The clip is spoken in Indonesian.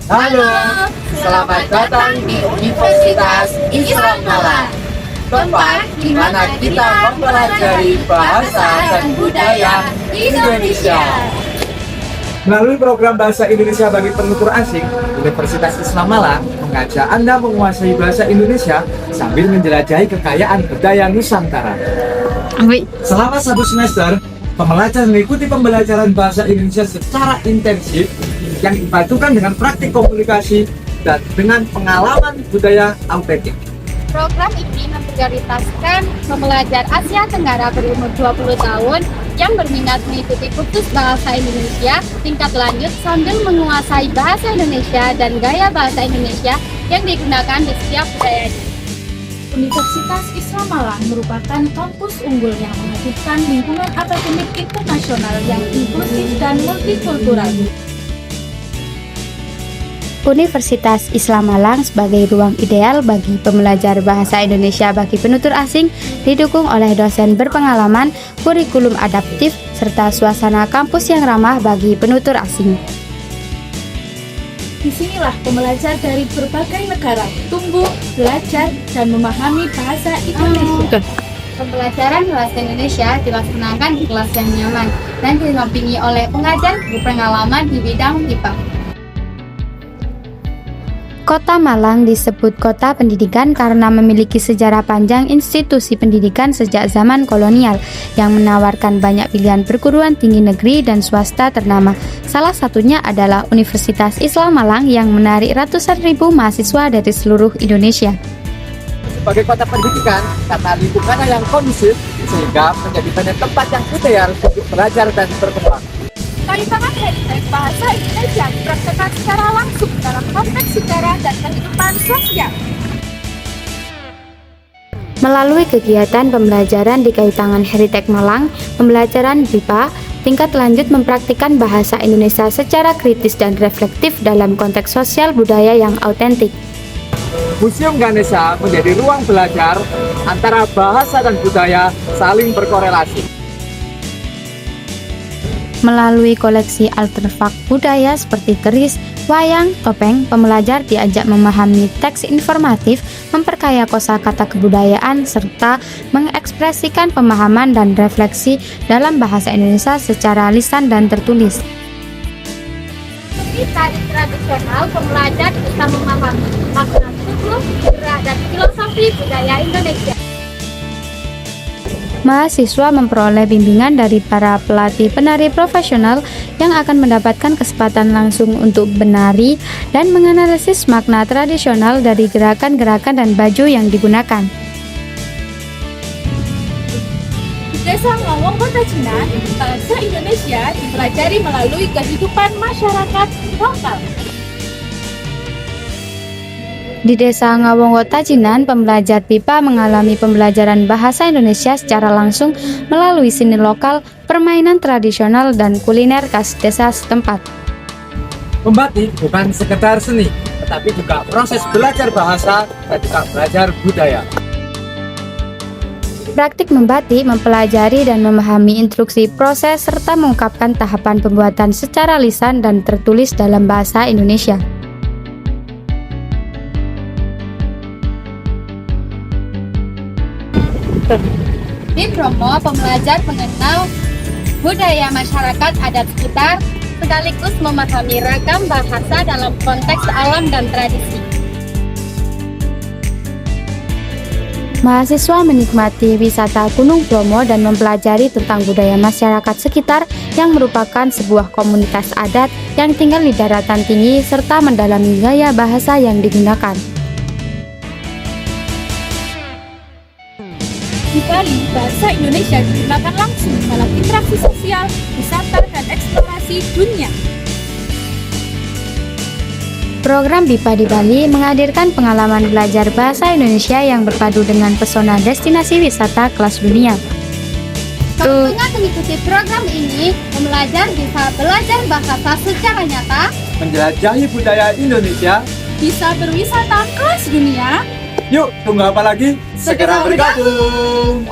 Halo, selamat datang di Universitas Islam Malang, tempat di mana kita mempelajari bahasa dan budaya Indonesia. Melalui program Bahasa Indonesia bagi penutur asing, Universitas Islam Malang mengajak Anda menguasai bahasa Indonesia sambil menjelajahi kekayaan budaya Nusantara. Selama 1 semester, pembelajar mengikuti pembelajaran bahasa Indonesia secara intensif yang dipadukan dengan praktik komunikasi dan dengan pengalaman budaya autentik. Program ini memprioritaskan pembelajar Asia Tenggara berumur 20 tahun yang berminat mengikuti kursus bahasa Indonesia tingkat lanjut sambil menguasai bahasa Indonesia dan gaya bahasa Indonesia yang digunakan di setiap budayanya. Universitas Islam Malang merupakan kampus unggul yang menghadirkan lingkungan akademik internasional yang inklusif dan multikultural. Universitas Islam Malang sebagai ruang ideal bagi pembelajar bahasa Indonesia bagi penutur asing didukung oleh dosen berpengalaman, kurikulum adaptif, serta suasana kampus yang ramah bagi penutur asing. Disinilah pembelajar dari berbagai negara tumbuh, belajar, dan memahami bahasa Indonesia. Pembelajaran bahasa Indonesia dilaksanakan di kelas yang nyaman dan didampingi oleh pengajar berpengalaman di bidang IPA. Kota Malang disebut kota pendidikan karena memiliki sejarah panjang institusi pendidikan sejak zaman kolonial yang menawarkan banyak pilihan perguruan tinggi negeri dan swasta ternama. Salah satunya adalah Universitas Islam Malang yang menarik ratusan ribu mahasiswa dari seluruh Indonesia. Sebagai kota pendidikan, karena lingkungannya yang kondusif, sehingga menjadi banyak tempat yang ideal untuk belajar dan berkembang. Kaitangan heritage bahasa Indonesia dipraktekkan secara langsung dalam konteks sejarah dan kehidupan sosial. Melalui kegiatan pembelajaran di Kaitangan Heritage Malang, pembelajaran BIPA tingkat lanjut mempraktikkan bahasa Indonesia secara kritis dan reflektif dalam konteks sosial budaya yang autentik. Museum Ganesha menjadi ruang belajar antara bahasa dan budaya saling berkorelasi. Melalui koleksi artefak budaya seperti keris, wayang, topeng, pembelajar diajak memahami teks informatif, memperkaya kosakata kebudayaan, serta mengekspresikan pemahaman dan refleksi dalam bahasa Indonesia secara lisan dan tertulis. Di tari tradisional, pembelajar bisa memahami makna suku, gerak, dan filosofi budaya Indonesia. Mahasiswa memperoleh bimbingan dari para pelatih penari profesional yang akan mendapatkan kesempatan langsung untuk menari dan menganalisis makna tradisional dari gerakan-gerakan dan baju yang digunakan. Di Desa Ngawong, Kota Cinan, bahasa Indonesia dipelajari melalui kehidupan masyarakat lokal. Di Desa Ngawong, Kota Cinan, pembelajar BIPA mengalami pembelajaran bahasa Indonesia secara langsung melalui seni lokal, permainan tradisional, dan kuliner khas desa setempat. Membatik bukan sekedar seni, tetapi juga proses belajar bahasa dan juga belajar budaya. Praktik membatik mempelajari dan memahami instruksi proses serta mengungkapkan tahapan pembuatan secara lisan dan tertulis dalam bahasa Indonesia. Di Bromo, pembelajar mengenal budaya masyarakat adat sekitar, sekaligus memahami ragam bahasa dalam konteks alam dan tradisi. Mahasiswa menikmati wisata Gunung Bromo dan mempelajari tentang budaya masyarakat sekitar yang merupakan sebuah komunitas adat yang tinggal di daratan tinggi serta mendalami gaya bahasa yang digunakan. Di Bali, bahasa Indonesia digunakan langsung dalam interaksi sosial, wisata, dan eksplorasi dunia. Program BIPA di Bali menghadirkan pengalaman belajar bahasa Indonesia yang berpadu dengan pesona destinasi wisata kelas dunia. Dengan mengikuti program ini, pembelajar bisa belajar bahasa secara nyata, Menjelajahi budaya Indonesia. Bisa berwisata kelas dunia. Yuk, tunggu apa lagi? Segera bergabung!